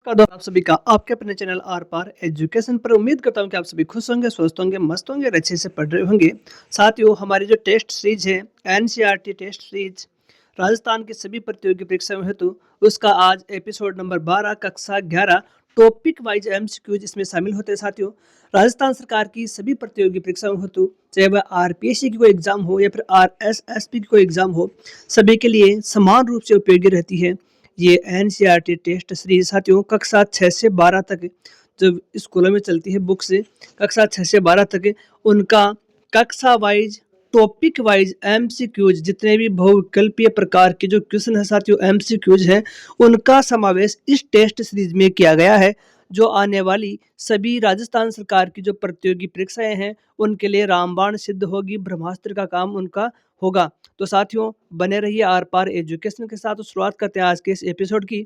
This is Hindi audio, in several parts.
का दौर आप सभी का आपके अपने चैनल आर पार एजुकेशन पर। उम्मीद करता हूँ कि आप सभी खुश होंगे, स्वस्थ होंगे, मस्त होंगे और अच्छे से पढ़ रहे होंगे। साथियों, हमारी जो टेस्ट सीरीज है एनसीईआरटी टेस्ट सीरीज राजस्थान की सभी प्रतियोगी परीक्षाओं हेतु, उसका आज एपिसोड नंबर 12 कक्षा 11 टॉपिक वाइज एमसीक्यूज इसमें शामिल होते हैं। साथियों, राजस्थान सरकार की सभी प्रतियोगी परीक्षाओं हेतु, चाहे वह आरपीएससी की कोई एग्जाम हो या फिर आरएसएसबी की कोई एग्जाम हो, सभी के लिए समान रूप से उपयोगी रहती है ये एनसीईआरटी टेस्ट सीरीज। साथियों, कक्षा 6 से 12 तक जो स्कूलों में चलती है बुक से, कक्षा 6 से 12 तक उनका कक्षा वाइज टॉपिक वाइज एमसीक्यूज, जितने भी बहुविकल्पीय प्रकार के जो क्वेश्चन है साथियों, एमसीक्यूज है, उनका समावेश इस टेस्ट सीरीज में किया गया है, जो आने वाली सभी राजस्थान सरकार की जो प्रतियोगी परीक्षाएं हैं उनके लिए रामबाण सिद्ध होगी, ब्रह्मास्त्र का काम उनका होगा। तो साथियों, बने रहिए आर पार एजुकेशन के साथ। तो शुरुआत करते हैं आज के इस एपिसोड की।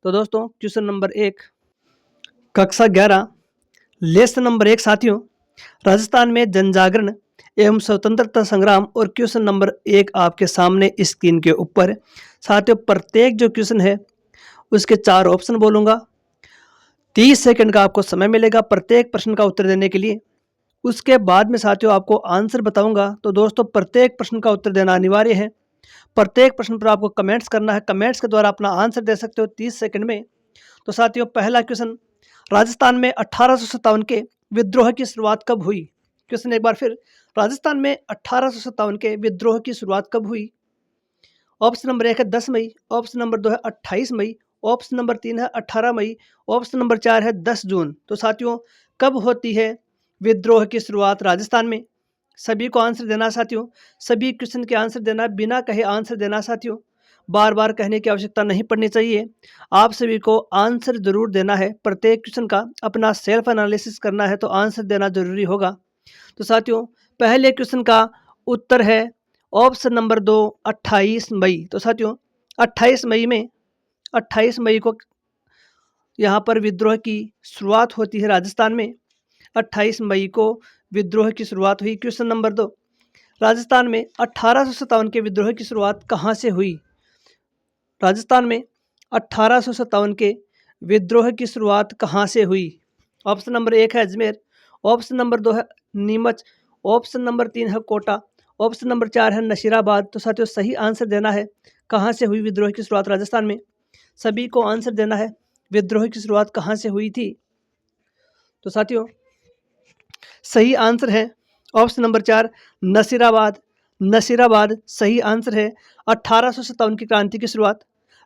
तो दोस्तों, क्वेश्चन नंबर 1 कक्षा 11 लेसन नंबर 1 साथियों, राजस्थान में जनजागरण एवं स्वतंत्रता संग्राम। और क्वेश्चन नंबर 1 आपके सामने स्क्रीन के ऊपर। साथियों, प्रत्येक जो क्वेश्चन है उसके 4 ऑप्शन बोलूंगा। 30 सेकंड का आपको समय मिलेगा प्रत्येक प्रश्न का उत्तर देने के लिए। उसके बाद में साथियों आपको आंसर बताऊंगा। तो दोस्तों, प्रत्येक प्रश्न का उत्तर देना अनिवार्य है। प्रत्येक प्रश्न पर आपको कमेंट्स करना है, कमेंट्स के द्वारा अपना आंसर दे सकते हो 30 सेकंड में। तो साथियों, पहला क्वेश्चन, राजस्थान में 1857 के विद्रोह की शुरुआत कब हुई? क्वेश्चन एक बार फिर, राजस्थान में 1857 के विद्रोह की शुरुआत कब हुई? ऑप्शन नंबर 1 है 10 मई, ऑप्शन नंबर 2 है 28 मई, ऑप्शन नंबर 3 है 18 मई, ऑप्शन नंबर 4 है 10 जून। तो साथियों, कब होती है विद्रोह की शुरुआत राजस्थान में? सभी को आंसर देना साथियों, सभी क्वेश्चन के आंसर देना, बिना कहे आंसर देना साथियों, बार बार कहने की आवश्यकता नहीं पड़नी चाहिए। आप सभी को आंसर जरूर देना है, प्रत्येक क्वेश्चन का अपना सेल्फ एनालिसिस करना है, तो आंसर देना जरूरी होगा। तो साथियों, पहले क्वेश्चन का उत्तर है ऑप्शन नंबर 2, 28 मई। तो साथियों, 28 मई में 28 मई को यहाँ पर विद्रोह की शुरुआत होती है राजस्थान में। 28 मई को विद्रोह की शुरुआत हुई। क्वेश्चन नंबर 2, राजस्थान में 1857 के विद्रोह की शुरुआत कहाँ से हुई? राजस्थान में 1857 के विद्रोह की शुरुआत कहाँ से हुई? ऑप्शन नंबर 1 है अजमेर, ऑप्शन नंबर 2 है नीमच, ऑप्शन नंबर 3 है कोटा, ऑप्शन नंबर 4 है नशीराबाद। तो साथियों, सही आंसर देना है, कहाँ से हुई विद्रोह की शुरुआत राजस्थान में? सभी को आंसर देना है, विद्रोह की शुरुआत कहाँ से हुई थी? तो साथियों, सही आंसर है ऑप्शन नंबर 4, नसीराबाद। नसीराबाद सही आंसर है। 1857 की क्रांति की शुरुआत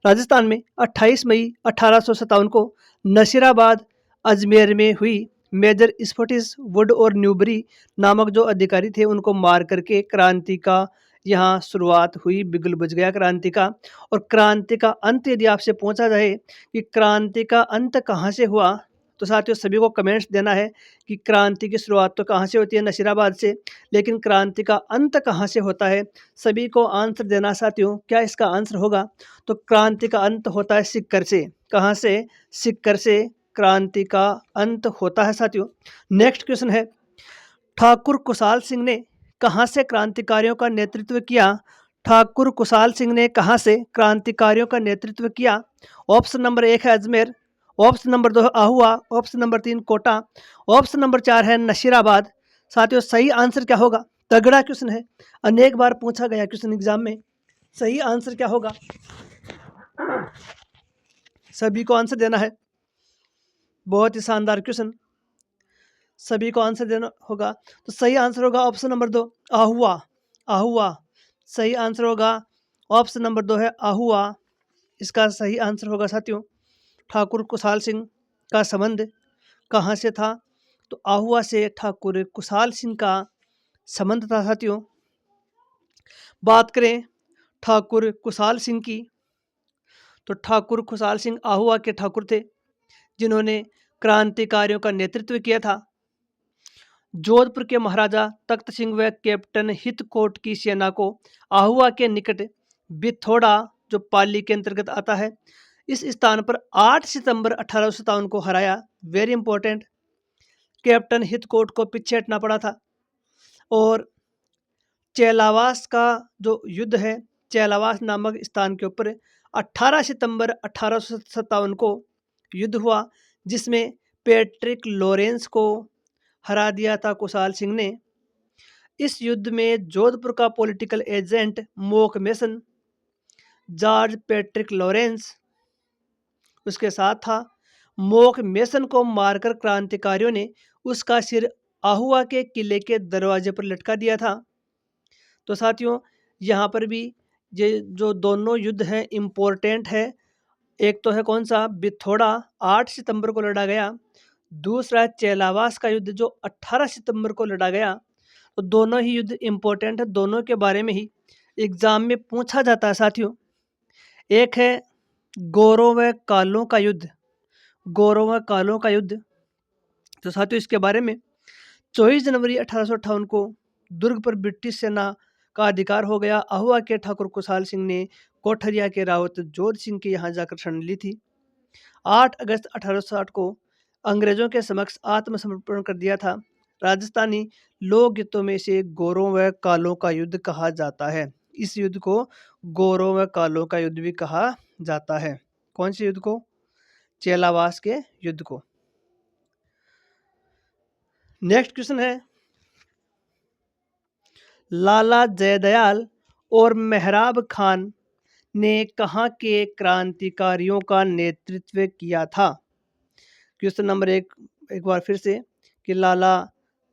राजस्थान में 28 मई 1857 को नसीराबाद अजमेर में हुई। मेजर स्कॉटिश वुड और न्यूबरी नामक जो अधिकारी थे उनको मार करके क्रांति का यहाँ शुरुआत हुई, बिगुल बुझ गया क्रांति का। और क्रांति का अंत यदि आपसे पूछा जाए कि क्रांति का अंत कहाँ से हुआ, तो साथियों सभी को कमेंट्स देना है कि क्रांति की शुरुआत तो कहाँ से होती है? नसीराबाद से, लेकिन क्रांति का अंत कहाँ से होता है? सभी को आंसर देना साथियों। क्या इसका आंसर होगा? तो क्रांति का अंत होता है सिक्कर से। कहाँ से? सिक्कर से क्रांति का अंत होता है साथियों। नेक्स्ट क्वेश्चन है, ठाकुर कुशाल सिंह ने कहाँ से क्रांतिकारियों का नेतृत्व किया? ठाकुर कुशाल सिंह ने कहाँ से क्रांतिकारियों का नेतृत्व किया? ऑप्शन नंबर 1 है अजमेर, ऑप्शन नंबर 2 है Ahua, option number 3 Kota, option number 4 है नशीराबाद। साथियों, सही आंसर क्या होगा? तगड़ा क्वेश्चन है, अनेक बार पूछा गया क्वेश्चन एग्जाम में। सही आंसर क्या होगा? सभी को आंसर देना है, बहुत ही शानदार क्वेश्चन, सभी को आंसर देना होगा। तो सही आंसर होगा ऑप्शन नंबर 2, आहुआ। आहुआ सही आंसर होगा। ऑप्शन नंबर 2 है आहुआ, इसका सही आंसर होगा साथियों। ठाकुर कुशाल सिंह का संबंध कहाँ से था? तो आहुआ से ठाकुर कुशाल सिंह का संबंध था साथियों। बात करें ठाकुर कुशाल सिंह की, तो ठाकुर कुशाल सिंह आहुआ के ठाकुर थे जिन्होंने क्रांतिकारियों का नेतृत्व किया था। जोधपुर के महाराजा तख्त सिंह व कैप्टन हितकोट की सेना को आहुआ के निकट बिथोड़ा, जो पाली के अंतर्गत आता है, इस स्थान पर 8 सितंबर 1857 को हराया। वेरी इंपॉर्टेंट, कैप्टन हितकोट को पीछे हटना पड़ा था। और चेलावास का जो युद्ध है, चेलावास नामक स्थान के ऊपर 18 सितंबर 1857 को युद्ध हुआ जिसमें पैट्रिक लॉरेंस को हरा दिया था कुशाल सिंह ने। इस युद्ध में जोधपुर का political agent Monck Mason George Patrick Lawrence उसके साथ था। मोक मेसन को मारकर क्रांतिकारियों ने उसका सिर आहुआ के किले के दरवाजे पर लटका दिया था। तो साथियों, यहाँ पर भी ये जो दोनों युद्ध हैं इम्पोर्टेंट है। एक तो है कौन सा, बिथोड़ा 8 सितंबर को लड़ा गया। दूसरा चेलावास का युद्ध जो 18 सितंबर को लड़ा गया। तो दोनों ही युद्ध इम्पोर्टेंट है, दोनों के बारे में ही एग्जाम में पूछा जाता है साथियों। एक है गौरव व कालों का युद्ध, गौरव व कालों का युद्ध। तो साथियों इसके बारे में 24 जनवरी 1858 को दुर्ग पर ब्रिटिश सेना का अधिकार हो गया। आहुआ के ठाकुर कुशाल सिंह ने कोठरिया के रावत जोध सिंह के यहाँ जाकर शरण ली थी। 8 अगस्त 1860 को अंग्रेजों के समक्ष आत्मसमर्पण कर दिया था। राजस्थानी लोकगीतों में से गौरों व कालों का युद्ध कहा जाता है। इस युद्ध को गौरों व कालों का युद्ध भी कहा जाता है। कौन से युद्ध को? चेलावास के युद्ध को। नेक्स्ट क्वेश्चन है, लाला जयदयाल और मेहराब खान ने कहाँ के क्रांतिकारियों का नेतृत्व किया था? क्वेश्चन नंबर एक बार फिर से कि लाला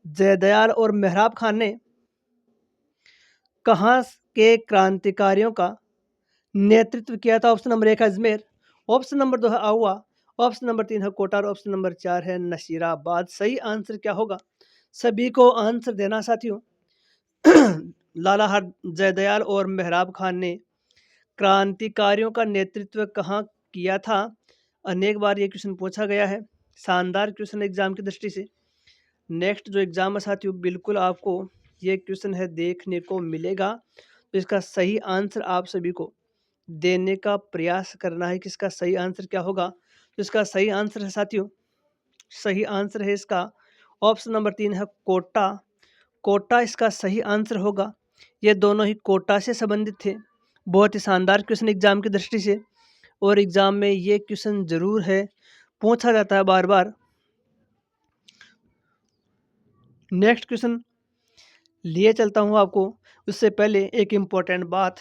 जयदयाल और मेहराब खान ने कहाँ के क्रांतिकारियों का नेतृत्व किया था? ऑप्शन नंबर 1 है अजमेर, ऑप्शन नंबर 2 है आहुआ, ऑप्शन नंबर 3 है कोटा और ऑप्शन नंबर 4 है नसीराबाद। सही आंसर क्या होगा? सभी को आंसर देना साथियों। लाला जयदयाल और मेहराब खान ने क्रांतिकारियों का नेतृत्व कहाँ किया था? अनेक बार ये क्वेश्चन पूछा गया है। शानदार क्वेश्चन एग्जाम की दृष्टि से। नेक्स्ट जो एग्जाम है साथियों, बिल्कुल आपको ये क्वेश्चन है देखने को मिलेगा। तो इसका सही आंसर आप सभी को देने का प्रयास करना है कि इसका सही आंसर क्या होगा। तो इसका सही आंसर है साथियों, सही आंसर है इसका ऑप्शन नंबर 3 है कोटा। कोटा इसका सही आंसर होगा। ये दोनों ही कोटा से संबंधित थे। बहुत ही शानदार क्वेश्चन एग्जाम की दृष्टि से, और एग्जाम में ये क्वेश्चन जरूर है, पूछा जाता है बार बार। नेक्स्ट क्वेश्चन लिए चलता हूँ आपको। उससे पहले एक इम्पोर्टेंट बात,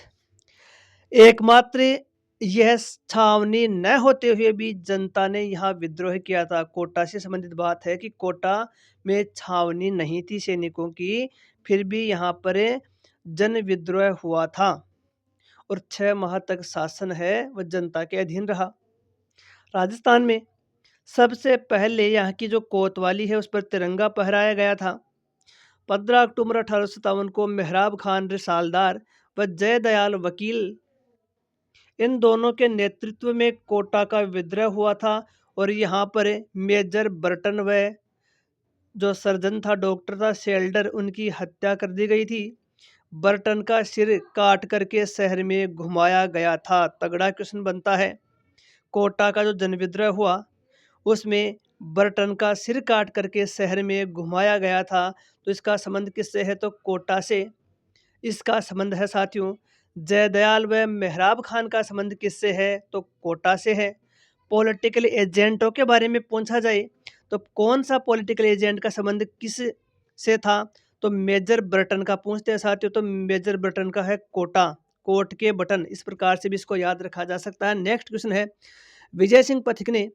एकमात्र यह छावनी न होते हुए भी जनता ने यहाँ विद्रोह किया था। कोटा से संबंधित बात है कि कोटा में छावनी नहीं थी सैनिकों की, फिर भी यहाँ पर जन विद्रोह हुआ था और 6 माह तक शासन है वह जनता के अधीन रहा। राजस्थान में सबसे पहले यहाँ की जो कोतवाली है उस पर तिरंगा फहराया गया था। 15 अक्टूबर 1857 को मेहराब खान रिसालदार व जयदयाल वकील, इन दोनों के नेतृत्व में कोटा का विद्रोह हुआ था और यहाँ पर मेजर बर्टन व जो सर्जन था, डॉक्टर था शेल्डर, उनकी हत्या कर दी गई थी। बर्टन का सिर काट करके शहर में घुमाया गया था। तगड़ा क्वेश्चन बनता है। कोटा का जो जनविद्रोह हुआ उसमें बर्टन का सिर काट करके शहर में घुमाया गया था। तो इसका संबंध किससे है? तो कोटा से इसका संबंध है साथियों। जयदयाल व मेहराब खान का संबंध किससे है? तो कोटा से है। पॉलिटिकल एजेंटों के बारे में पूछा जाए तो कौन सा पॉलिटिकल एजेंट का संबंध किस से था? तो मेजर बर्टन का पूछते हैं साथियों। तो मेजर बर्टन का है कोटा, कोट के बटन, इस प्रकार से भी इसको याद रखा जा सकता है। नेक्स्ट क्वेश्चन है, विजय सिंह पथिक ने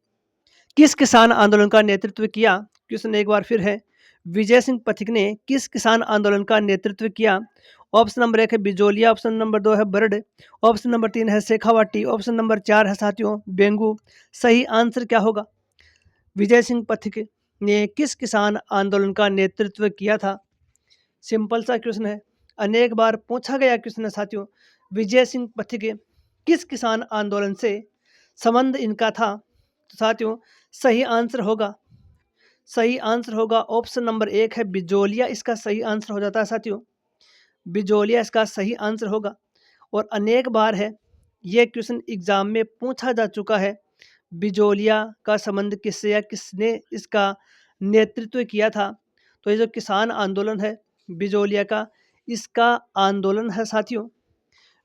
किस किसान आंदोलन का नेतृत्व किया? क्वेश्चन एक बार फिर है, विजय सिंह पथिक ने किस किसान आंदोलन का नेतृत्व किया? ऑप्शन नंबर 1 है बिजोलिया, ऑप्शन नंबर 2 है बर्ड, ऑप्शन नंबर 3 है शेखावाटी, ऑप्शन नंबर 4 है साथियों बेंगू। सही आंसर क्या होगा? विजय सिंह पथिक ने किस किसान आंदोलन का नेतृत्व किया था? सिंपल सा क्वेश्चन है, अनेक बार पूछा गया क्वेश्चन है साथियों। विजय सिंह पथिक किस किसान आंदोलन से संबंध इनका था? तो साथियों सही आंसर होगा, सही आंसर होगा ऑप्शन नंबर 1 है बिजोलिया। इसका सही आंसर हो जाता है साथियों, बिजोलिया इसका सही आंसर होगा। और अनेक बार है ये क्वेश्चन एग्जाम में पूछा जा चुका है, बिजोलिया का संबंध किससे या किसने इसका नेतृत्व किया था? तो ये जो किसान आंदोलन है बिजोलिया का, इसका आंदोलन है साथियों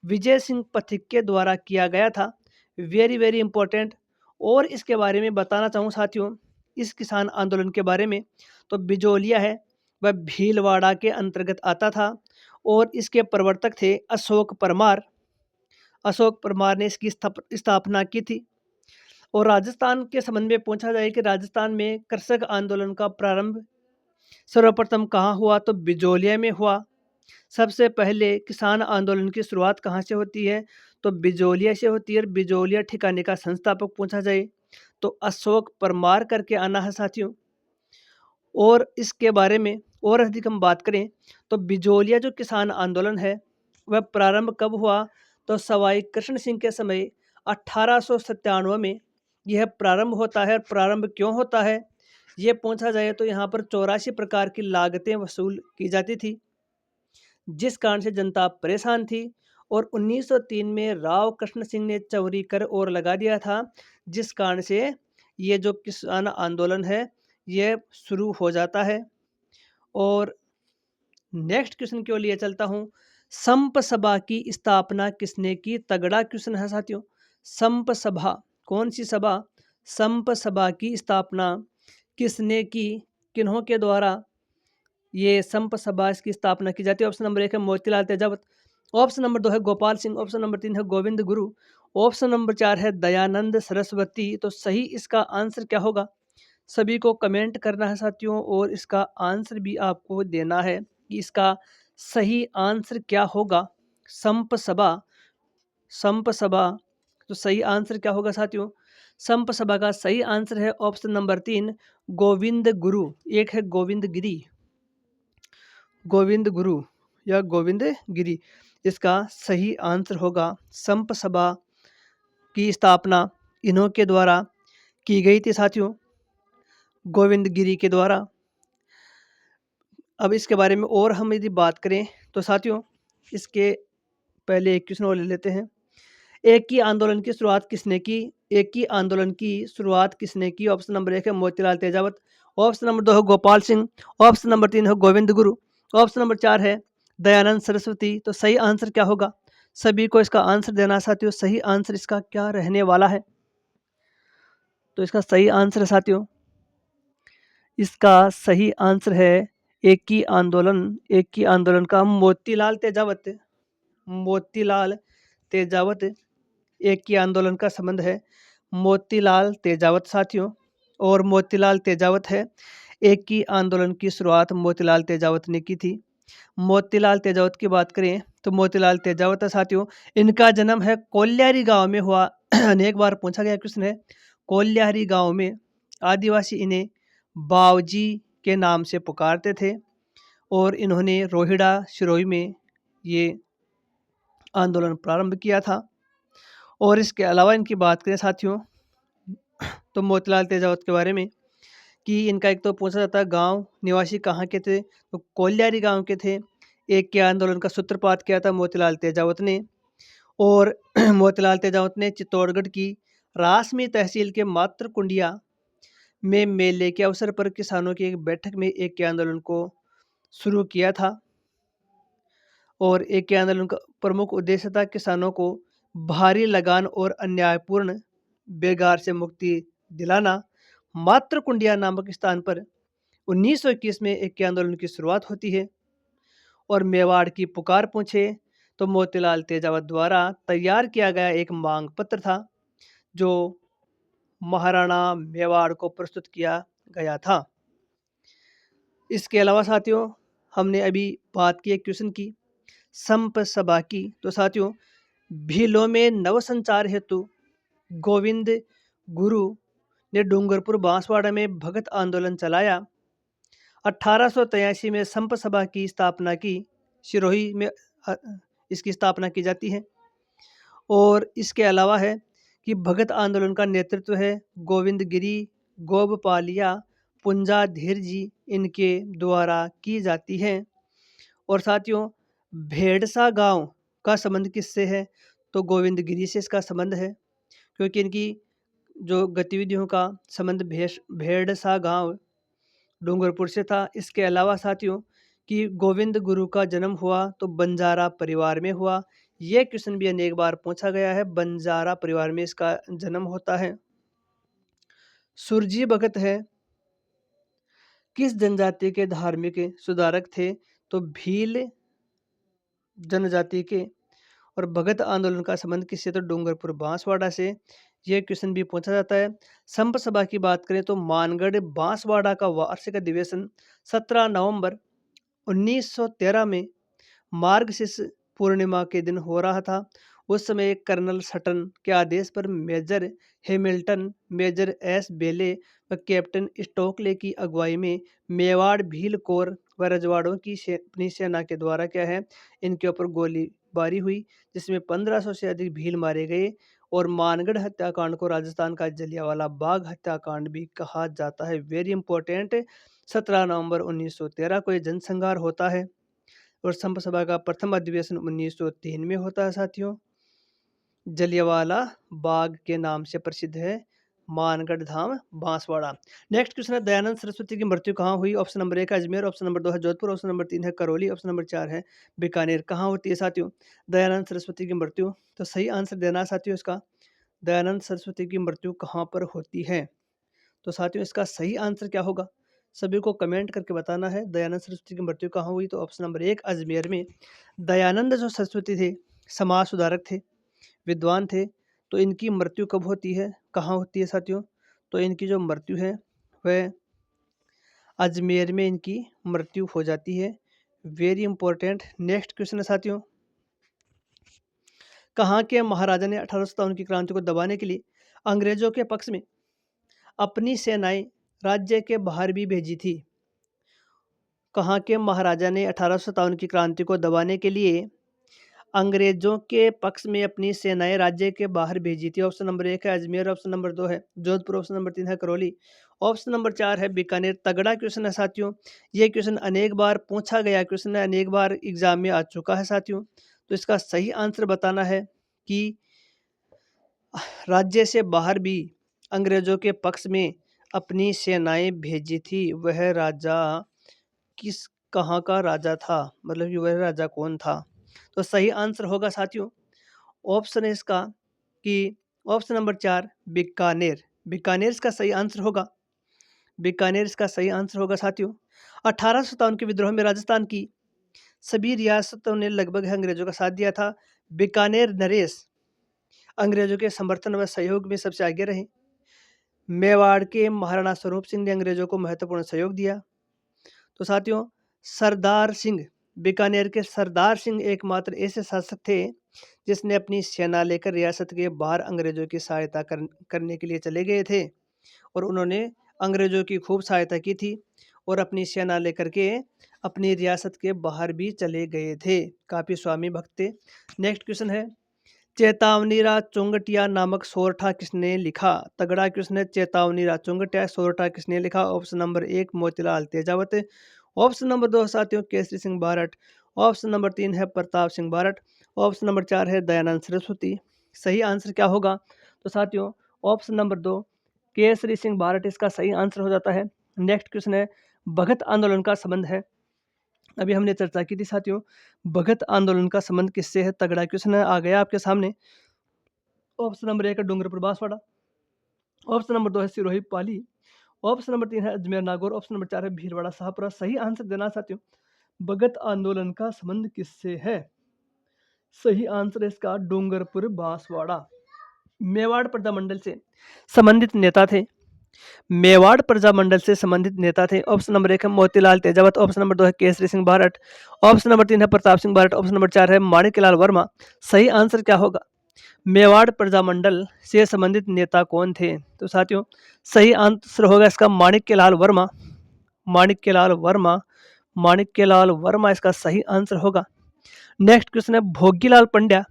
विजय सिंह पथिक के द्वारा किया गया था। Very very important. और इसके बारे में बताना चाहूँ साथियों, इस किसान आंदोलन के बारे में, तो बिजोलिया है वह भीलवाड़ा के अंतर्गत आता था और इसके प्रवर्तक थे अशोक परमार। अशोक परमार ने इसकी स्थापना की थी। और राजस्थान के संबंध में पूछा जाए कि राजस्थान में कृषक आंदोलन का प्रारंभ सर्वप्रथम कहाँ हुआ, तो बिजोलिया में हुआ। सबसे पहले किसान आंदोलन की शुरुआत कहाँ से होती है, तो बिजोलिया से होती है। और बिजोलिया ठिकाने का संस्थापक पूछा जाए तो अशोक परमार करके आना है साथियों। और इसके बारे में और अधिक हम बात करें तो बिजोलिया जो किसान आंदोलन है वह प्रारंभ कब हुआ, तो सवाई कृष्ण सिंह के समय 1897 में यह प्रारंभ होता है। प्रारंभ क्यों होता है ये पूछा जाए तो यहाँ पर 84 प्रकार की लागतें वसूल की जाती थी, जिस कारण से जनता परेशान थी। और 1903 में राव कृष्ण सिंह ने चोरी कर और लगा दिया था, जिस कारण से ये जो किसान आंदोलन है ये शुरू हो जाता है। और नेक्स्ट क्वेश्चन के लिए चलता हूँ, संप सभा की स्थापना किसने की, तगड़ा क्वेश्चन है साथियों। संप सभा कौन सी सभा, संप सभा की स्थापना किसने की, किन्हों के द्वारा ये संप सभा की स्थापना की जाती है। ऑप्शन नंबर 1 है मोतीलाल तेजावत, ऑप्शन नंबर 2 है गोपाल सिंह, ऑप्शन नंबर 3 है गोविंद गुरु, ऑप्शन नंबर 4 है दयानंद सरस्वती। तो सही इसका आंसर क्या होगा, सभी को कमेंट करना है साथियों और इसका आंसर भी आपको देना है कि इसका सही आंसर क्या होगा। संप सभा, संप सभा, तो सही आंसर क्या होगा साथियों, संप सभा का सही आंसर है ऑप्शन नंबर 3 गोविंद गुरु। एक है गोविंद गिरी, गोविंद गुरु या गोविंद गिरी, इसका सही आंसर होगा। संप सभा की स्थापना इन्हों के द्वारा की गई थी साथियों, गोविंद गिरी के द्वारा। अब इसके बारे में और हम यदि बात करें तो साथियों इसके पहले एक क्वेश्चन और ले लेते हैं। एक ही आंदोलन की शुरुआत किसने की, एक ही आंदोलन की शुरुआत किसने की। ऑप्शन नंबर 1 है मोतीलाल तेजावत, ऑप्शन नंबर 2 है गोपाल सिंह, ऑप्शन नंबर 3 है गोविंद गुरु, ऑप्शन नंबर 4 है दयानंद सरस्वती। तो सही आंसर क्या होगा, सभी को इसका आंसर देना साथियों। सही आंसर इसका क्या रहने वाला है, तो इसका सही आंसर है साथियों, इसका सही आंसर है एक ही आंदोलन, एक ही आंदोलन का मोतीलाल तेजावत, मोतीलाल तेजावत एक ही आंदोलन का संबंध है मोतीलाल तेजावत साथियों। और मोतीलाल तेजावत है एक ही आंदोलन की शुरुआत मोतीलाल तेजावत ने की थी। मोतीलाल तेजावत की बात करें तो मोतीलाल तेजावत है साथियों, इनका जन्म है कोल्यारी गांव में हुआ। अनेक बार पूछा गया क्वेश्चन है, कोल्यारी गांव में आदिवासी इन्हें बावजी के नाम से पुकारते थे और इन्होंने रोहिड़ा सिरोही में ये आंदोलन प्रारंभ किया था। और इसके अलावा इनकी बात करें साथियों तो मोतीलाल तेजावत के बारे में कि इनका एक तो पूछा जाता है गांव निवासी कहाँ के थे, तो कोल्यारी गांव के थे। एक के आंदोलन का सूत्रपात किया था मोतीलाल तेजावत ने। और मोतीलाल तेजावत ने चित्तौड़गढ़ की रासमी तहसील के मात्र कुंडिया में मेले के अवसर पर किसानों की एक बैठक में एक के आंदोलन को शुरू किया था। और एक के आंदोलन का प्रमुख उद्देश्य था किसानों को भारी लगान और अन्यायपूर्ण बेगार से मुक्ति दिलाना। मात्र कुंडिया नामक स्थान पर 1921 में एक के आंदोलन की शुरुआत होती है। और मेवाड़ की पुकार पूछे तो मोतीलाल तेजावत द्वारा तैयार किया गया एक मांग पत्र था जो महाराणा मेवाड़ को प्रस्तुत किया गया था। इसके अलावा साथियों हमने अभी बात की एक क्वेश्चन की संप सभा की, तो साथियों भीलों में नव संचार हेतु गोविंद गुरु ने डूंगरपुर बांसवाड़ा में भगत आंदोलन चलाया। 1883 में संप सभा की स्थापना की, सिरोही में इसकी स्थापना की जाती है। और इसके अलावा है कि भगत आंदोलन का नेतृत्व है गोविंद गिरी, गोबपालिया, पुंजा धीर जी इनके द्वारा की जाती है। और साथियों भेड़सा गांव का संबंध किससे है, तो गोविंद गिरी से इसका संबंध है क्योंकि इनकी जो गतिविधियों का संबंध भेड़सा गांव डूंगरपुर से था। इसके अलावा साथियों कि गोविंद गुरु का जन्म हुआ तो बंजारा परिवार में हुआ। ये क्वेश्चन भी अनेक बार पूछा गया है, बंजारा परिवार में इसका जन्म होता है। सुरजी भगत है किस जनजाति के धार्मिक सुधारक थे? तो भील जनजाति के। और भगत आंदोलन का संबंध किससे? तो डूंगरपुर बांसवाड़ा से। ये क्वेश्चन भी पूछा जाता है। संप सभा की बात करें तो मानगढ़ बांसवाड़ा का वार्षिक अधिवेशन 17 नवंबर 1913 में मार्गशीर्ष पूर्णिमा के दिन हो रहा था। उस समय कर्नल सटन के आदेश पर मेजर हैमिल्टन, मेजर एस बेले व कैप्टन स्टोकले की अगुवाई में मेवाड़, भील, कोर व रजवाड़ों की अपनी सेना के द्वारा क्या है, इनके ऊपर गोलीबारी हुई, जिसमें 1500 से अधिक भील मारे गए। और मानगढ़ हत्याकांड को राजस्थान का जलियांवाला बाग हत्याकांड भी कहा जाता है। Very important. 17 नवंबर 1913 को यह जनसंहार होता है। और संप सभा का प्रथम अधिवेशन 1903 में होता है साथियों। जलियांवाला बाग के नाम से प्रसिद्ध है मानगढ़ धाम बांसवाड़ा। नेक्स्ट क्वेश्चन है, दयानंद सरस्वती की मृत्यु कहाँ हुई? Option number 1 Ajmer, option number 2 है जोधपुर, ऑप्शन नंबर 3 है करौली, ऑप्शन नंबर 4 है बीकानेर। कहाँ होती है साथियों दयानंद सरस्वती की मृत्यु? तो सही आंसर देना साथियों इसका, दयानंद सरस्वती की मृत्यु कहाँ पर होती है? तो साथियों इसका सही आंसर क्या होगा? सभी को कमेंट करके बताना है। दयानंद सरस्वती की मृत्यु कहाँ हुई? तो ऑप्शन नंबर 1 अजमेर में। दयानंद जो सरस्वती थे समाज सुधारक थे, विद्वान थे। तो इनकी मृत्यु कब होती है, कहाँ होती है साथियों? तो इनकी जो मृत्यु है वह अजमेर में इनकी मृत्यु हो जाती है। Very important. नेक्स्ट क्वेश्चन है साथियों, कहाँ के महाराजा ने 1857 की क्रांति को दबाने के लिए अंग्रेजों के पक्ष में अपनी सेनाएं राज्य के बाहर भी भेजी थी? कहाँ के महाराजा ने 1857 की क्रांति को दबाने के लिए अंग्रेजों के पक्ष में अपनी सेनाएं राज्य के बाहर भेजी थी? ऑप्शन नंबर 1 है अजमेर, ऑप्शन नंबर 2 है जोधपुर, ऑप्शन नंबर 3 है करौली, ऑप्शन नंबर 4 है बीकानेर। तगड़ा क्वेश्चन है साथियों। ये क्वेश्चन अनेक बार पूछा गया क्वेश्चन है, अनेक बार एग्जाम में आ चुका है साथियों। तो इसका सही आंसर बताना है कि राज्य से बाहर भी अंग्रेजों के पक्ष में अपनी सेनाएं भेजी थी। वह राजा किस कहाँ का राजा था, मतलब कि वह राजा कौन था? तो सही आंसर होगा साथियों, ऑप्शन है इसका कि ऑप्शन नंबर 4 बीकानेर। बीकानेर इसका सही आंसर होगा, बीकानेर इसका सही आंसर होगा साथियों। 1857 के विद्रोह में राजस्थान की सभी रियासतों ने लगभग अंग्रेजों का साथ दिया था। बीकानेर नरेश अंग्रेजों के समर्थन व सहयोग में सबसे आगे रहे। मेवाड़ के महाराणा स्वरूप सिंह ने अंग्रेजों को महत्वपूर्ण सहयोग दिया। तो साथियों सरदार सिंह, बीकानेर के सरदार सिंह एकमात्र ऐसे शासक थे जिसने अपनी सेना लेकर रियासत के बाहर अंग्रेजों की सहायता करने के लिए चले गए थे। और उन्होंने अंग्रेजों की खूब सहायता की थी और अपनी सेना लेकर के अपनी रियासत के बाहर भी चले गए थे। काफ़ी स्वामी भक्त थे। नेक्स्ट क्वेश्चन है, चेतावनीरा चुंगटिया नामक सोरठा किसने लिखा? तगड़ा क्वेश्चन है। चेतावनीरा चुंगटिया सोरठा किसने लिखा? Option number 1 Motilal Tejawat, option number 2 साथियों केसरी सिंह बारट, ऑप्शन नंबर 3 है प्रताप सिंह बारट, ऑप्शन नंबर 4 है दयानंद सरस्वती। सही आंसर क्या होगा? तो साथियों ऑप्शन नंबर 2 केसरी सिंह बारट इसका सही आंसर हो जाता है। नेक्स्ट क्वेश्चन है, भगत आंदोलन का संबंध है, अभी हमने चर्चा की थी साथियों, भगत आंदोलन का संबंध किससे है? तगड़ा क्वेश्चन है, आ गया आपके सामने। ऑप्शन नंबर 1 है डूंगरपुर बांसवाड़ा, ऑप्शन नंबर 2 है सिरोही पाली, ऑप्शन नंबर 3 है अजमेर नागौर, ऑप्शन नंबर 4 है भीलवाड़ा शाहपुरा। सही आंसर देना साथियों, भगत आंदोलन का संबंध किससे है? सही आंसर है इसका डूंगरपुर बांसवाड़ा। मेवाड़ प्रजामंडल से संबंधित नेता थे, मेवाड़ प्रजामंडल से संबंधित नेता थे। ऑप्शन नंबर 1 है मोतीलाल तेजावत, ऑप्शन नंबर 2 है केसरी सिंह बारट, ऑप्शन नंबर 3 है प्रताप सिंह बारट, ऑप्शन नंबर 4 है माणिक्यलाल वर्मा। सही आंसर क्या होगा? मेवाड़ प्रजामंडल से संबंधित नेता कौन थे? तो साथियों सही आंसर होगा इसका माणिक्यलाल वर्मा, माणिक्यलाल वर्मा, माणिक्यलाल वर्मा इसका सही आंसर होगा। नेक्स्ट क्वेश्चन है, भोगीलाल पंड्या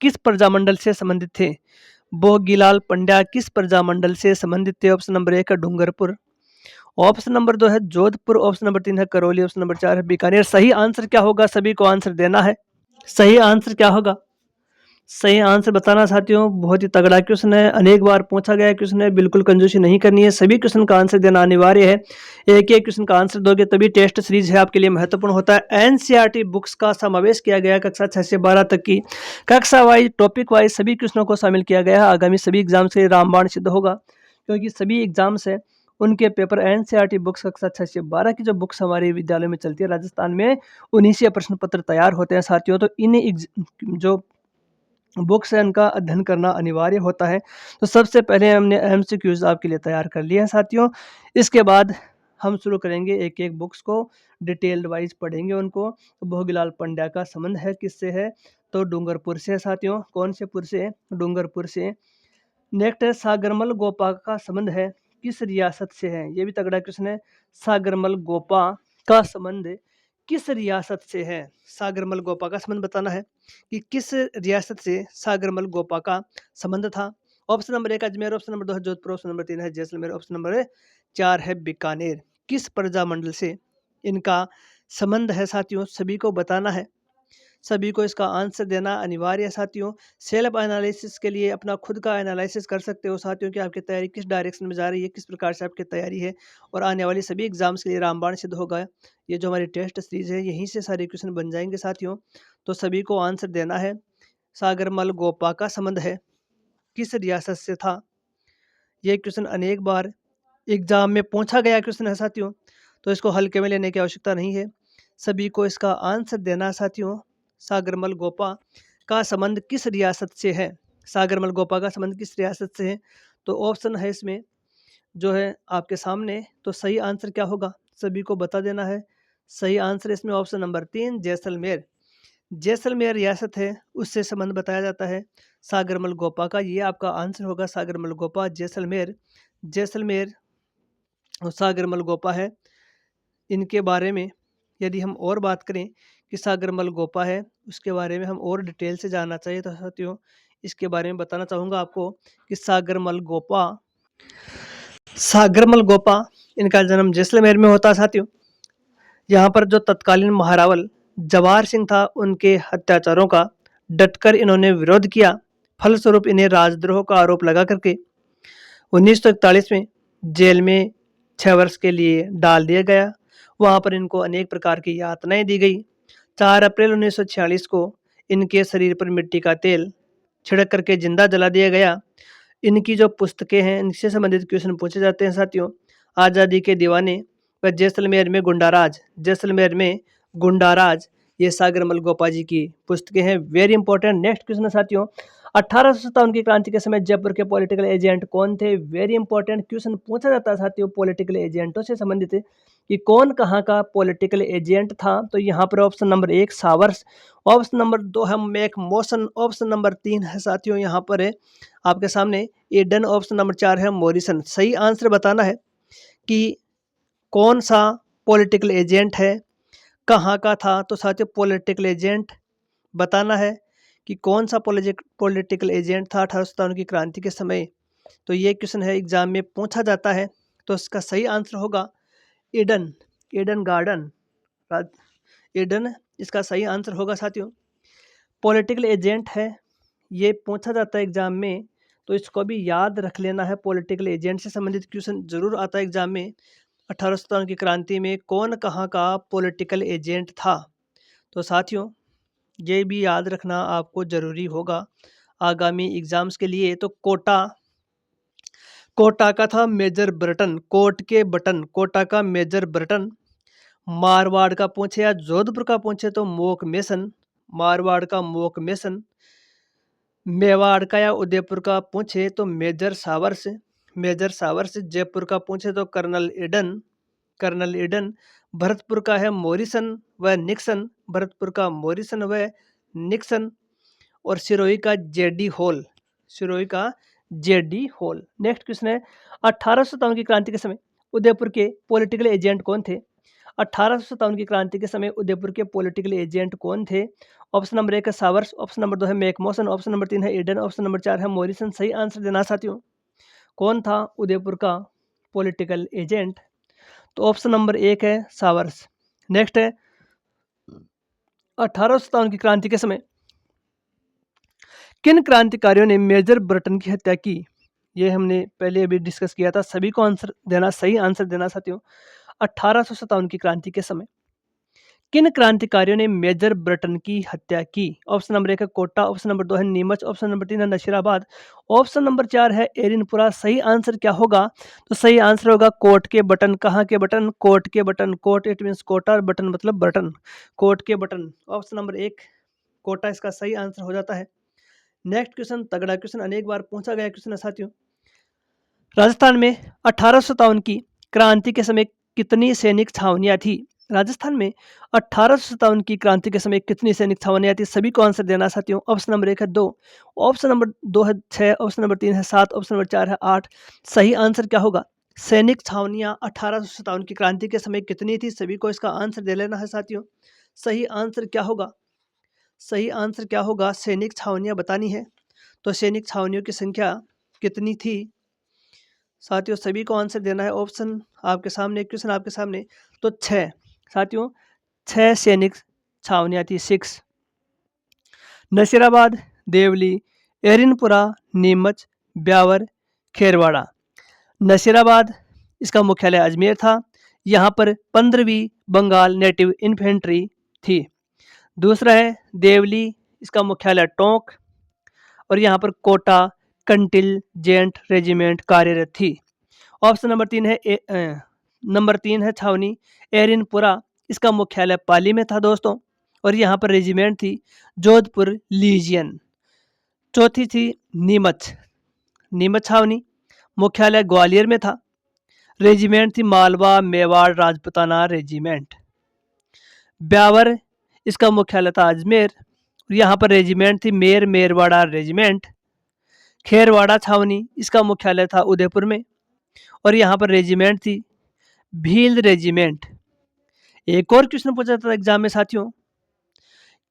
किस प्रजामंडल से संबंधित थे? भोगीलाल पंड्या किस प्रजामंडल से संबंधित थे? ऑप्शन नंबर 1 है डूंगरपुर, ऑप्शन नंबर 2 है जोधपुर, ऑप्शन नंबर 3 है करौली, ऑप्शन नंबर 4 है बीकानेर। सही आंसर क्या होगा? सभी को आंसर देना है। सही आंसर क्या होगा? सही आंसर बताना साथियों। बहुत ही तगड़ा क्वेश्चन है, अनेक बार पूछा गया क्वेश्चन है, बिल्कुल कंजूसी नहीं करनी है, सभी क्वेश्चन का आंसर देना अनिवार्य है। एक एक क्वेश्चन का आंसर दोगे तभी टेस्ट सीरीज है आपके लिए महत्वपूर्ण होता है। एनसीईआरटी बुक्स का समावेश किया गया कक्षा 6 से 12 तक की, कक्षा वाइज टॉपिक वाइज सभी क्वेश्चनों को शामिल किया गया है। आगामी सभी एग्जाम से रामबाण सिद्ध होगा। क्योंकि सभी एग्ज़ाम्स हैं उनके पेपर एनसीईआरटी बुक्स कक्षा 6 से 12 की जो बुक्स हमारे विद्यालय में चलती है राजस्थान में, उन्हीं से प्रश्न पत्र तैयार होते हैं साथियों। तो इन जो बुक्स है उनका अध्ययन करना अनिवार्य होता है। तो सबसे पहले हमने एमसीक्यूज़ आपके लिए तैयार कर लिए हैं साथियों। इसके बाद हम शुरू करेंगे एक-एक बुक्स को डिटेल्ड वाइज़ पढ़ेंगे उनको। तो भोगीलाल पंड्या का संबंध है किससे है? तो डूंगरपुर से है साथियों। कौन से पुर से? डूंगरपुर से। नेक्स्ट है सागरमल गोपा का संबंध है किस रियासत से है? ये भी तगड़ा क्वेश्चन है। सागरमल गोपा का संबंध किस रियासत से है? सागरमल गोपा का संबंध बताना है कि किस रियासत से सागरमल गोपा का संबंध था। Option number 1 Ajmer, option number 2 है जोधपुर, ऑप्शन नंबर 3 है जैसलमेर, ऑप्शन नंबर 4 है बीकानेर। किस प्रजामंडल से इनका संबंध है साथियों? सभी को बताना है। सभी को इसका आंसर देना अनिवार्य है साथियों। सेल्फ एनालिसिस के लिए अपना खुद का एनालिसिस कर सकते हो साथियों कि आपकी तैयारी किस डायरेक्शन में जा रही है, किस प्रकार से आपकी तैयारी है और आने वाली सभी एग्जाम्स के लिए रामबाण सिद्ध होगा। ये जो हमारी टेस्ट सीरीज है यहीं से सारे क्वेश्चन बन जाएंगे साथियों। तो सभी को आंसर देना है। सागरमल गोपा का संबंध है किस रियासत से था? ये क्वेश्चन अनेक बार एग्जाम में पूछा गया क्वेश्चन है साथियों, तो इसको हल्के में लेने की आवश्यकता नहीं है। सभी को इसका आंसर देना है साथियों। सागरमल गोपा का संबंध किस रियासत से है? सागरमल गोपा का संबंध किस रियासत से है? तो ऑप्शन है इसमें जो है आपके सामने। तो सही आंसर क्या होगा? सभी को बता देना है। सही आंसर इसमें ऑप्शन नंबर 3 जैसलमेर। जैसलमेर रियासत है उससे संबंध बताया जाता है सागरमल गोपा का। ये आपका आंसर होगा सागरमल गोपा जैसलमेर। जैसलमेर और सागरमल गोपा है। इनके बारे में यदि हम और बात करें कि सागरमल गोपा है उसके बारे में हम और डिटेल से जानना चाहिए तो साथियों इसके बारे में बताना चाहूँगा आपको कि सागरमल गोपा इनका जन्म जैसलमेर में होता है साथियों। यहाँ पर जो तत्कालीन महारावल जवाहर सिंह था उनके अत्याचारों का डटकर इन्होंने विरोध किया। फलस्वरूप इन्हें राजद्रोह का आरोप लगा करके 1941 में जेल में 6 वर्ष के लिए डाल दिया गया। वहाँ पर इनको अनेक प्रकार की यातनाएं दी गई। 4 अप्रैल 1946 को इनके शरीर पर मिट्टी का तेल छिड़क करके जिंदा जला दिया गया। इनकी जो पुस्तकें हैं इनसे संबंधित क्वेश्चन पूछे जाते हैं साथियों। आज़ादी के दीवाने व जैसलमेर में गुंडाराज, जैसलमेर में गुंडाराज, ये सागरमल गोपा जी की पुस्तकें हैं। Very important. नेक्स्ट क्वेश्चन है साथियों 1857 की क्रांति के समय जयपुर के पॉलिटिकल एजेंट कौन थे? वेरी इंपॉर्टेंट क्वेश्चन पूछा जाता है साथियों पॉलिटिकल एजेंटों से संबंधित कि कौन कहाँ का पॉलिटिकल एजेंट था। तो यहाँ पर option number 1 showers, option number 2 है मैक मॉसन, ऑप्शन नंबर 3 है साथियों यहाँ पर है आपके सामने एडन, ऑप्शन नंबर 4 है मॉरिसन। सही आंसर बताना है कि कौन सा पॉलिटिकल एजेंट है, कहाँ का था। तो साथियों पॉलिटिकल एजेंट बताना है कि कौन सा पॉलिटिकल एजेंट था 1857 की क्रांति के समय। तो ये क्वेश्चन है एग्जाम में पूछा जाता है। तो इसका सही आंसर होगा एडन, एडन गार्डन, एडन इसका सही आंसर होगा साथियों। पॉलिटिकल एजेंट है ये पूछा जाता है एग्जाम में, तो इसको भी याद रख लेना है। पॉलिटिकल एजेंट से संबंधित क्वेश्चन जरूर आता है एग्जाम में। 1857 की क्रांति में कौन कहाँ का पॉलिटिकल एजेंट था। तो साथियों ये भी याद रखना आपको ज़रूरी होगा आगामी एग्जाम्स के लिए। तो कोटा का था मेजर ब्रटन, कोट के बटन, कोटा का मेजर ब्रटन। मारवाड़ का पूछे या जोधपुर का पूछे तो मोक मेसन, मारवाड़ का मोक मेसन। मेवाड़ का या उदयपुर का पूछे तो major Showers, major Showers. Jaipur का पूछे तो colonel Eden, colonel Eden. Bharatpur का है मॉरिसन व निक्सन, भरतपुर का मॉरिसन व निक्सन। और सिरोही का जेडी हॉल, सिरोही का जेडी हॉल। नेक्स्ट क्वेश्चन है 1857 की क्रांति के समय उदयपुर के पॉलिटिकल एजेंट कौन थे? 1857 की क्रांति के समय उदयपुर के पॉलिटिकल एजेंट कौन थे? ऑप्शन नंबर 1 है सावर्स, ऑप्शन नंबर 2 है मैकमोसन, ऑप्शन नंबर 3 है एडन, ऑप्शन नंबर 4 है मॉरिसन। सही आंसर देना साथियों। कौन था उदयपुर का पॉलिटिकल एजेंट? तो ऑप्शन नंबर 1 है सावर्स। नेक्स्ट है 1857 की क्रांति के समय किन क्रांतिकारियों ने मेजर ब्रटन की हत्या की? ये हमने पहले अभी डिस्कस किया था। सभी को आंसर देना, सही आंसर देना साथियों। 1857 की क्रांति के समय किन क्रांतिकारियों ने मेजर ब्रटन की हत्या की? ऑप्शन नंबर 1 है कोटा, ऑप्शन नंबर 2 है नीमच, ऑप्शन नंबर 3 है नशीराबाद, ऑप्शन नंबर 4 है एरिनपुरा। सही आंसर क्या होगा? तो सही आंसर होगा कोट के बटन। कहाँ के बटन? कोट के button. Coat it means Kota और बटन मतलब बटन। कोट के बटन। ऑप्शन नंबर 1 कोटा इसका सही आंसर हो जाता है। नेक्स्ट क्वेश्चन तगड़ा क्वेश्चन, अनेक बार पूछा गया क्वेश्चन है साथियों। राजस्थान में 1857 की क्रांति के समय कितनी सैनिक छावनियां थी? राजस्थान में 1857 की क्रांति के समय कितनी सैनिक छावनियां थी? सभी को आंसर देना साथियों। ऑप्शन नंबर 1 है 2, ऑप्शन नंबर 2 है 6, ऑप्शन नंबर 3 है 7, ऑप्शन नंबर 4 है 8। सही आंसर क्या होगा? सैनिक छावनियां 1857 की क्रांति के समय कितनी थी? सभी को इसका आंसर दे लेना है साथियों। सही आंसर क्या होगा? सही आंसर क्या होगा? सैनिक छावनियां बतानी है। तो सैनिक छावनियों की संख्या कितनी थी? साथियों सभी को आंसर देना है। ऑप्शन आपके सामने, क्वेश्चन आपके सामने। तो 6 साथियों, 6 सैनिक छावनियां थी। 6। नशीराबाद, देवली, एरिनपुरा, नीमच, ब्यावर, खेरवाड़ा। नशीराबाद इसका मुख्यालय अजमेर था। यहाँ पर 15वीं बंगाल नेटिव इन्फेंट्री थी। दूसरा है देवली, इसका मुख्यालय टोंक और यहाँ पर कोटा कंटिलजेंट रेजिमेंट कार्यरत थी। ऑप्शन नंबर 3 है नंबर 3 है छावनी एरिनपुरा, इसका मुख्यालय पाली में था दोस्तों और यहाँ पर रेजिमेंट थी जोधपुर लीजियन। चौथी थी नीमच, नीमच छावनी, मुख्यालय ग्वालियर में था। रेजिमेंट थी मालवा मेवाड़ राजपुताना रेजिमेंट। ब्यावर इसका मुख्यालय था अजमेर, यहाँ पर रेजिमेंट थी मेर मेरवाड़ा रेजिमेंट। खेरवाड़ा छावनी इसका मुख्यालय था उदयपुर में और यहाँ पर रेजिमेंट थी भील रेजिमेंट। एक और क्वेश्चन पूछा था एग्जाम में साथियों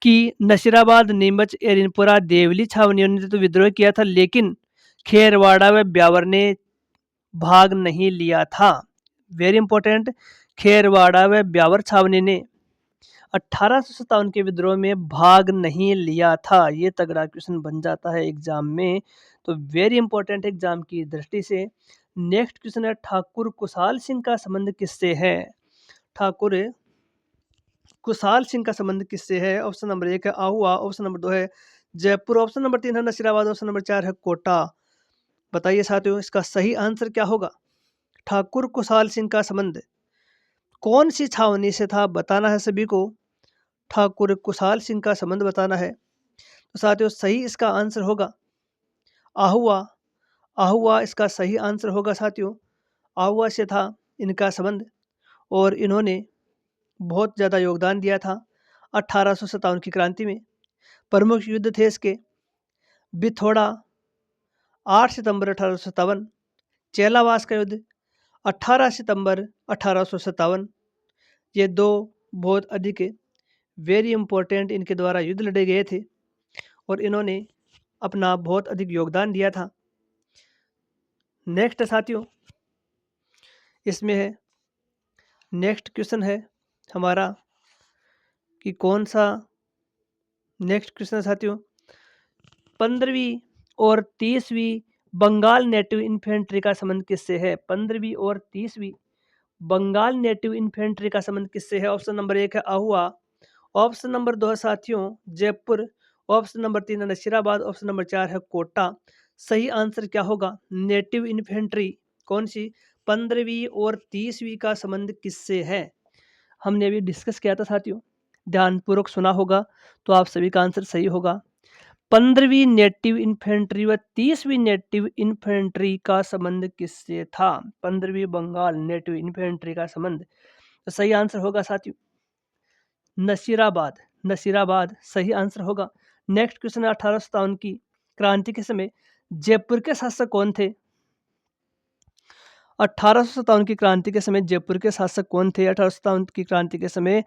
कि नशीराबाद, नीमच, एरिनपुरा, देवली छावनियों ने तो विद्रोह किया था, लेकिन खेरवाड़ा व ब्यावर ने भाग नहीं लिया था। वेरी इंपॉर्टेंट, खेरवाड़ा व ब्यावर छावनी ने 1857 के विद्रोह में भाग नहीं लिया था। ये तगड़ा क्वेश्चन बन जाता है एग्जाम में, तो वेरी इंपॉर्टेंट एग्जाम की दृष्टि से। नेक्स्ट क्वेश्चन है ठाकुर कुशाल सिंह का संबंध किससे है? ठाकुर कुशाल सिंह का संबंध किससे है? ऑप्शन नंबर 1 है आहुआ, ऑप्शन नंबर 2 है जयपुर, ऑप्शन नंबर 3 है नशीराबाद, ऑप्शन नंबर 4 है कोटा। बताइए साथियों इसका सही आंसर क्या होगा? ठाकुर कुशाल सिंह का संबंध कौन सी छावनी से था? बताना है सभी को। ठाकुर कुशाल सिंह का संबंध बताना है। तो साथियों सही इसका आंसर होगा आहुआ। आहुआ इसका सही आंसर होगा साथियों। आहुआ से था इनका संबंध और इन्होंने बहुत ज़्यादा योगदान दिया था 1857 की क्रांति में। प्रमुख युद्ध थे इसके बिथोड़ा 8 सितंबर 1857, चेलावास का युद्ध 18 सितंबर 1857। ये दो बहुत अधिक वेरी इंपॉर्टेंट इनके द्वारा युद्ध लड़े गए थे और इन्होंने अपना बहुत अधिक योगदान दिया था। नेक्स्ट साथियों इसमें है, नेक्स्ट क्वेश्चन है हमारा कि कौन सा नेक्स्ट क्वेश्चन है साथियों 15वीं और 30वीं बंगाल नेटिव इन्फेंट्री का संबंध किससे है? 15वीं और 30वीं बंगाल नेटिव इन्फेंट्री का संबंध किससे है? ऑप्शन नंबर 1 है आहुआ, ऑप्शन नंबर 2 है साथियों जयपुर, ऑप्शन नंबर 3 है नशीराबाद, ऑप्शन नंबर 4 है कोटा। सही आंसर क्या होगा? नेटिव इन्फेंट्री कौन सी 15वीं और 30वीं का संबंध किससे है? हमने अभी डिस्कस किया था साथियों, ध्यानपूर्वक सुना होगा तो आप सभी का आंसर सही होगा। 15वीं नेटिव इन्फेंट्री व 30वीं नेटिव इन्फेंट्री का संबंध किससे था? 15वीं बंगाल नेटिव इन्फेंट्री का संबंध, तो सही आंसर होगा साथियों नशीराबाद। नशीराबाद सही आंसर होगा। नेक्स्ट क्वेश्चन है 1857 की क्रांति के समय जयपुर के शासक कौन थे? 1857 की क्रांति के समय जयपुर के शासक कौन थे? 1857 की क्रांति के समय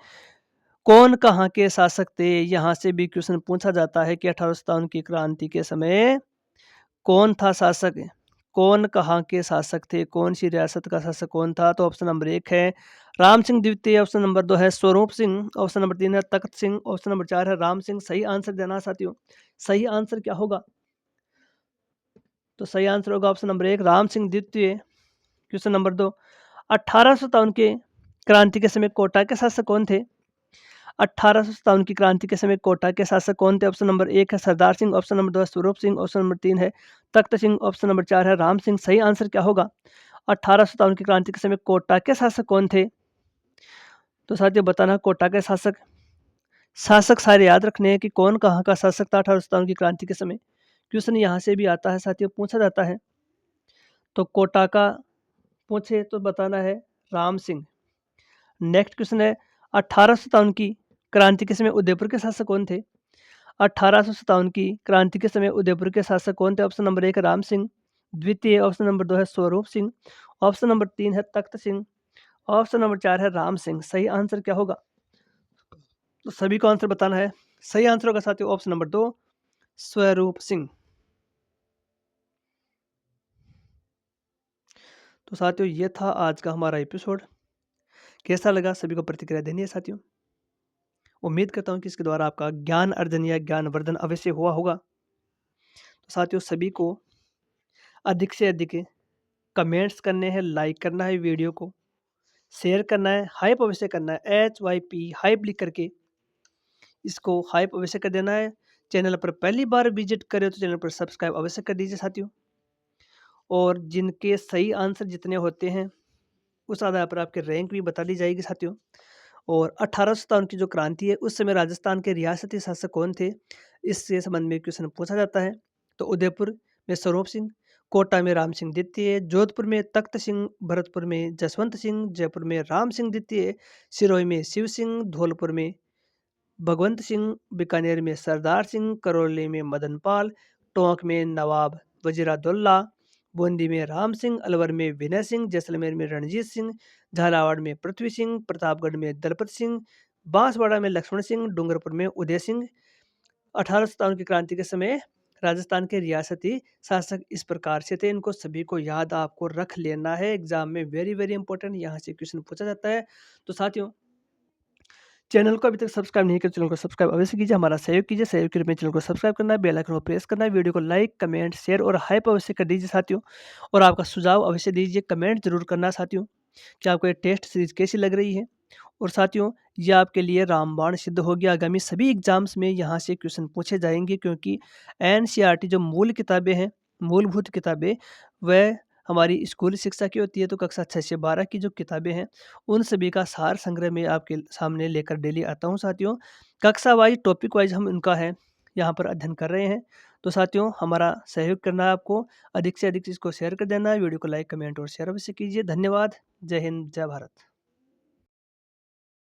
कौन कहाँ के शासक थे? यहाँ से भी क्वेश्चन पूछा जाता है कि 1857 की क्रांति के समय कौन था शासक, कौन कहाँ के शासक थे, कौन सी रियासत का शासक कौन था? तो ऑप्शन नंबर 1 है राम सिंह द्वितीय, ऑप्शन नंबर 2 है स्वरूप सिंह, ऑप्शन नंबर 3 है तख्त सिंह, ऑप्शन नंबर 4 है राम सिंह। सही आंसर देना साथियों। सही आंसर क्या होगा? तो सही आंसर होगा ऑप्शन नंबर 1 राम सिंह द्वितीय। क्वेश्चन नंबर 2 1857 के क्रांति के समय कोटा के शासक कौन थे? 1857 की क्रांति के समय कोटा के शासक कौन थे? ऑप्शन नंबर 1 है सरदार सिंह, ऑप्शन नंबर 2 है स्वरूप सिंह, ऑप्शन नंबर 3 है तख्त सिंह, ऑप्शन नंबर 4 है राम सिंह। सही आंसर क्या होगा? 1857 की क्रांति के समय कोटा के शासक कौन थे? तो साथियों बताना कोटा के शासक शासक सारे याद रखने हैं कि कौन कहाँ का शासक था 1857 की क्रांति के समय। क्वेश्चन यहाँ से भी आता है साथियों, पूछा जाता है। तो कोटा का पूछे तो बताना है राम सिंह। नेक्स्ट क्वेश्चन है 1857 की क्रांति के समय उदयपुर के शासक कौन थे? 1857 की क्रांति के समय उदयपुर के शासक कौन थे? ऑप्शन नंबर 1 राम सिंह, द्वितीय ऑप्शन नंबर 2 है स्वरूप सिंह, ऑप्शन नंबर 3 है तख्त सिंह, ऑप्शन नंबर 4 है राम सिंह। सही आंसर क्या होगा? तो सभी को आंसर बताना है। सही आंसर होगा साथियों ऑप्शन नंबर 2 स्वरूप सिंह। तो साथियों ये था आज का हमारा एपिसोड। कैसा लगा सभी को प्रतिक्रिया देनी है साथियों। उम्मीद करता हूँ कि इसके द्वारा आपका ज्ञान अर्जन या ज्ञानवर्धन अवश्य हुआ होगा। तो साथियों सभी को अधिक से अधिक कमेंट्स करने हैं, लाइक करना है वीडियो को, शेयर करना है, हाइप अवश्य करना है, HYP हाइप लिख करके इसको हाइप अवश्य कर देना है। चैनल पर पहली बार विजिट करें तो चैनल पर सब्सक्राइब अवश्य कर दीजिए साथियों। और जिनके सही आंसर जितने होते हैं उस आधार पर आपके रैंक भी बता दी जाएगी साथियों। और 1857 की जो क्रांति है उस समय राजस्थान के रियासती शासक कौन थे, इससे संबंध में क्वेश्चन पूछा जाता है। तो उदयपुर में स्वरूप सिंह, कोटा में राम सिंह द्वितीय, जोधपुर में तख्त सिंह, भरतपुर में जसवंत सिंह, जयपुर में राम सिंह द्वितीय, सिरोही में शिव सिंह, धौलपुर में भगवंत सिंह, बीकानेर में सरदार सिंह, करौली में मदन पाल, टोंक में नवाब वजीरादौल्ला, बूंदी में राम सिंह, अलवर में विनय सिंह, जैसलमेर में रणजीत सिंह, झालावाड़ में पृथ्वी सिंह, प्रतापगढ़ में दलपत सिंह, बांसवाड़ा में लक्ष्मण सिंह, डूंगरपुर में उदय सिंह। 1857 की क्रांति के समय राजस्थान के रियासती शासक इस प्रकार से थे। इनको सभी को याद आपको रख लेना है, एग्जाम में वेरी वेरी इंपॉर्टेंट यहाँ से क्वेश्चन पूछा जाता है। तो साथियों चैनल को अभी तक सब्सक्राइब नहीं किया, चैनल को सब्सक्राइब अवश्य कीजिए, हमारा सहयोग कीजिए। सहयोग के लिए चैनल को सब्सक्राइब करना है, बेल आइकन को प्रेस करना है, वीडियो को लाइक कमेंट शेयर और हाइप अवश्य कर दीजिए साथियों। और आपका सुझाव अवश्य दीजिए, कमेंट जरूर करना साथियों कि आपको ये टेस्ट सीरीज कैसी लग रही है। और साथियों ये आपके लिए रामबाण सिद्ध हो गया। आगामी सभी एग्जाम्स में यहाँ से क्वेश्चन पूछे जाएंगे, क्योंकि NCERT जो मूल किताबें हैं, मूलभूत किताबें, वह हमारी स्कूली शिक्षा की होती है। तो कक्षा 6 से 12 की जो किताबें हैं उन सभी का सार संग्रह में आपके सामने लेकर डेली आता हूँ साथियों। कक्षा वाइज टॉपिक वाइज हम उनका है यहाँ पर अध्ययन कर रहे हैं। तो साथियों हमारा सहयोग करना है, आपको अधिक से अधिक इसको शेयर कर देना है, वीडियो को लाइक कमेंट और शेयर अवश्य कीजिए। धन्यवाद। जय हिंद, जय भारत।